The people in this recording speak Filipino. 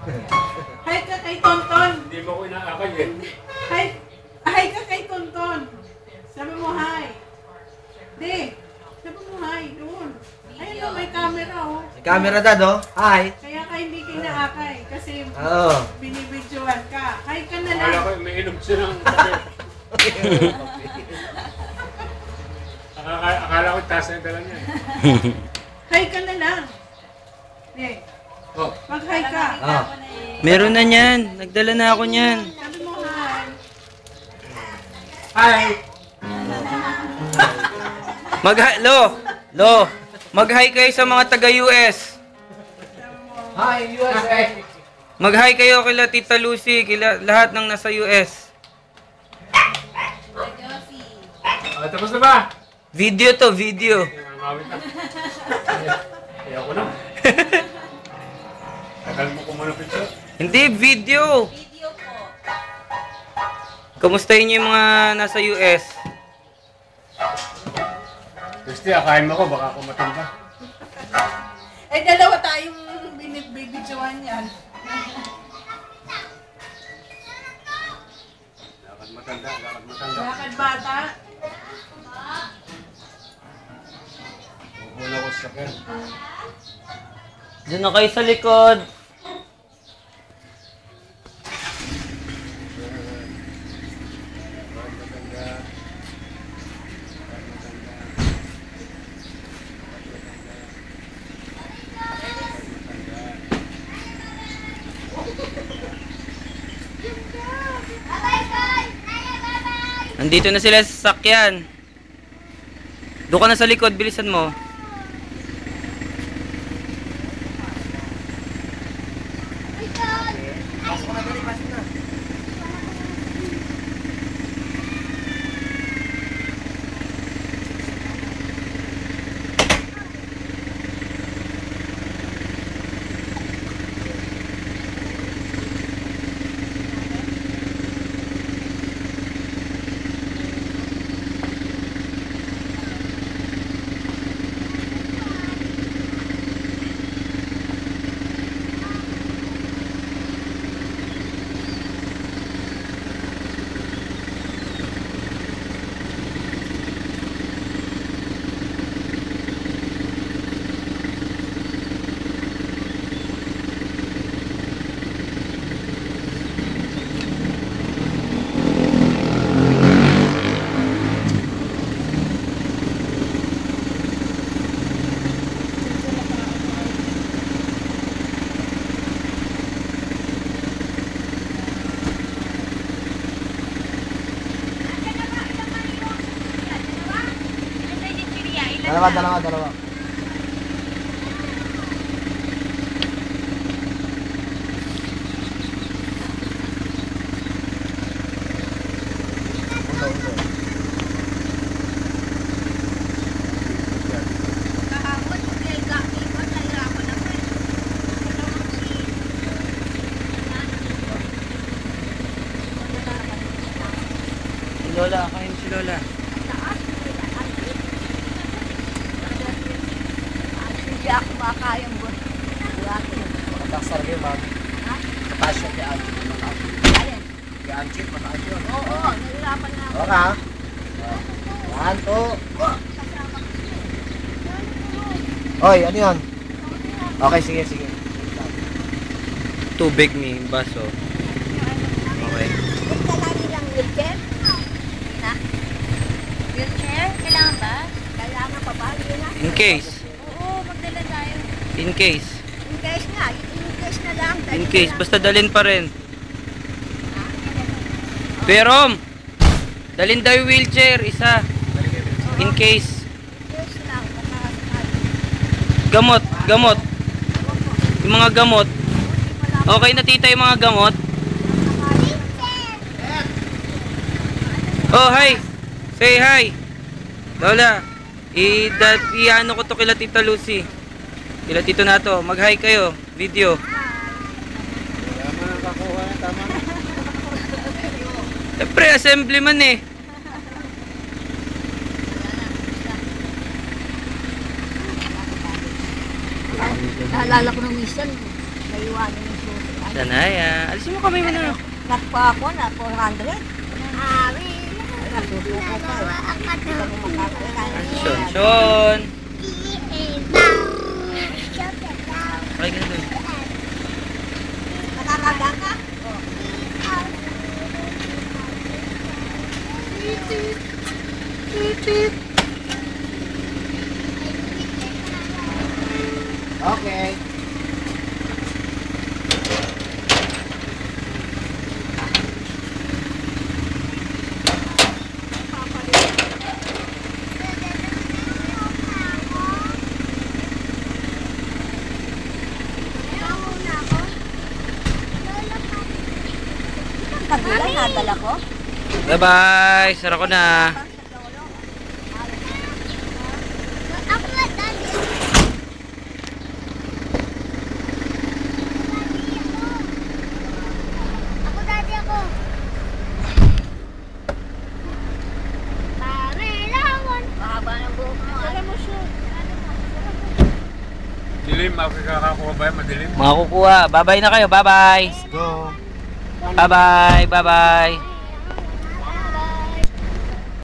Hi ka kay Tonton. Hindi mo ko inaakay eh. Hi ka kay Tonton. Sabi mo hi. Di. Sabi mo hi doon. Ayun na, may camera oh. May camera dad oh. Hi. Kaya ka hindi kinaakay kasi Oo. binibidyoan ka. Hi ka na lang. Akala ko may inom siya ng kape. Akala ko taas na yung dala niya eh. Hi ka na lang. Di. Oh. Mag-hi ka. Oh. Meron na niyan. Nagdala na ako niyan. Sabi mo hi. Hi! Lo, mag-hi kayo sa mga taga-US. Hi, USA. Mag-hi kayo kila Tita Lucy, kila lahat ng nasa US. Oh, tapos na ba? Video to, video. Mawit na. Ayaw ko na. Tagal mo ko muna picture. Hindi, video. Kamustahin niyo yung mga nasa US? Christy, akain mo ko, baka kumatin pa. Eh, dalawa tayong binibidyoan yan. Lakad matanda, lakad matanda. Lakad bata. Puhula ko sa sakyan. Doon na kayo sa likod. Nandito na sila sa sasakyan. Doon ka na sa likod, bilisan mo. Dalawa. Si Lola, kain si Lola. Hindi ako makakayang buwan. Mataksar kayo, ma'am. Mataas siya kay Anchit. Alin? Kay Anchit, mataas yun. Oo, nahirapan na ako. Okay ha? Yan, to. Oy, ano yun? Okay, sige. Tubig ni baso. Okay. Punta lang nilang wheelchair? Na? Wheelchair? Kailangan ba? Kailangan pa ba? In case. Oo, magdala tayo. In case. In case nga. In case na lang. In case. Basta dalhin pa rin. Pero, dalhin daw yung wheelchair. Isa. In case. In case lang. Gamot. Yung mga gamot. Okay na tita yung mga gamot. Oh, hi. Say hi. Lola. I-ano ko to kila Tita Lucy. Kila Tito Nato. Mag-hi kayo. Video. Tama na kakuha na, tama na. Siyempre, assemblyman eh. Naalala ko ng minsan. May iwanan yung susi. Sanaya. Alisin mo kamay mo na. Nakpa ako na 400. Nasusuko pa eh. Hindi ka mo makakailan. Shon. Okay, ganun. Nakakagang ka? Okay. Kabila, nadala ko. Bye-bye. Sara ko na. Ako na, daddy. Ako, daddy, ako. Pamelawan. Mahaba ng buhok mo. Alam mo siya. Dilim, makakakakuha ba yan? Madilim? Mga kukuha. Bye-bye na kayo. Bye-bye. Go. Bye-bye. Bye-bye.